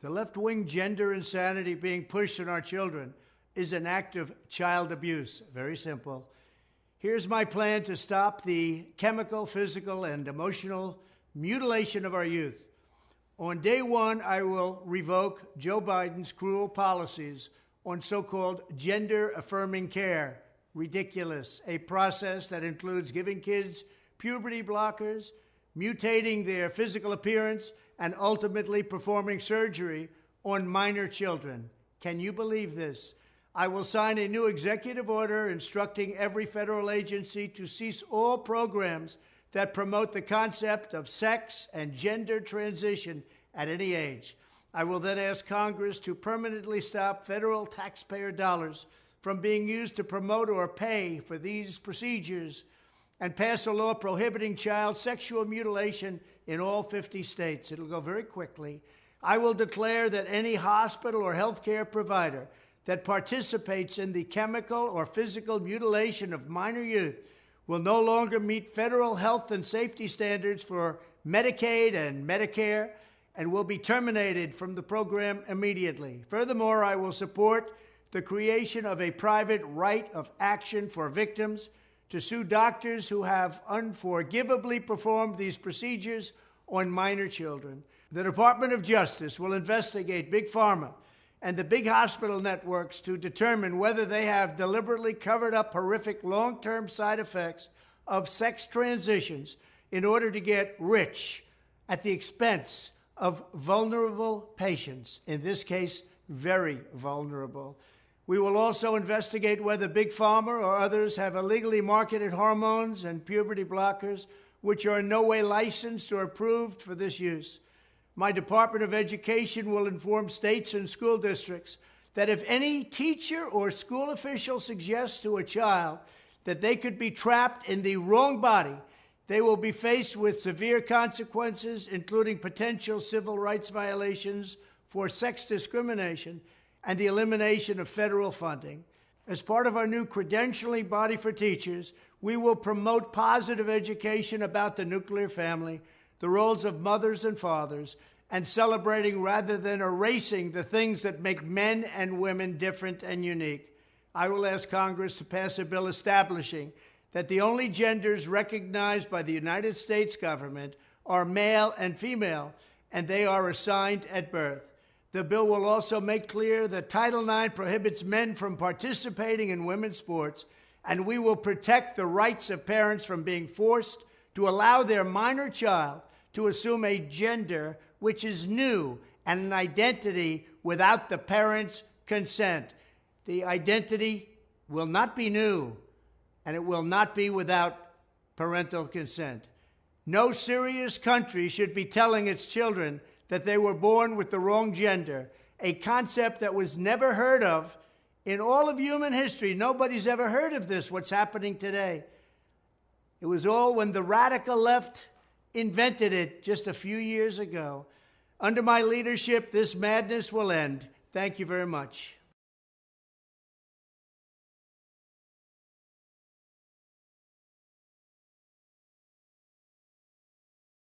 The left-wing gender insanity being pushed on our children is an act of child abuse. Very simple. Here's my plan to stop the chemical, physical, and emotional mutilation of our youth. On day one, I will revoke Joe Biden's cruel policies on so-called gender-affirming care. Ridiculous. A process that includes giving kids puberty blockers, mutating their physical appearance, and ultimately performing surgery on minor children. Can you believe this? I will sign a new executive order instructing every federal agency to cease all programs that promote the concept of sex and gender transition at any age. I will then ask Congress to permanently stop federal taxpayer dollars from being used to promote or pay for these procedures and pass a law prohibiting child sexual mutilation in all 50 states. It'll go very quickly. I will declare that any hospital or healthcare provider that participates in the chemical or physical mutilation of minor youth will no longer meet federal health and safety standards for Medicaid and Medicare and will be terminated from the program immediately. Furthermore, I will support the creation of a private right of action for victims to sue doctors who have unforgivably performed these procedures on minor children. The Department of Justice will investigate Big Pharma and the big hospital networks to determine whether they have deliberately covered up horrific long-term side effects of sex transitions in order to get rich at the expense of vulnerable patients, in this case, very vulnerable. We will also investigate whether Big Pharma or others have illegally marketed hormones and puberty blockers which are in no way licensed or approved for this use. My Department of Education will inform states and school districts that if any teacher or school official suggests to a child that they could be trapped in the wrong body, they will be faced with severe consequences, including potential civil rights violations for sex discrimination and the elimination of federal funding. As part of our new credentialing body for teachers, we will promote positive education about the nuclear family, the roles of mothers and fathers, and celebrating rather than erasing the things that make men and women different and unique. I will ask Congress to pass a bill establishing that the only genders recognized by the United States government are male and female, and they are assigned at birth. The bill will also make clear that Title IX prohibits men from participating in women's sports, and we will protect the rights of parents from being forced to allow their minor child to assume a gender which is new and an identity without the parents' consent. The identity will not be new, and it will not be without parental consent. No serious country should be telling its children that they were born with the wrong gender, a concept that was never heard of in all of human history. Nobody's ever heard of this, what's happening today. It was all when the radical left invented it just a few years ago. Under my leadership, this madness will end. Thank you very much.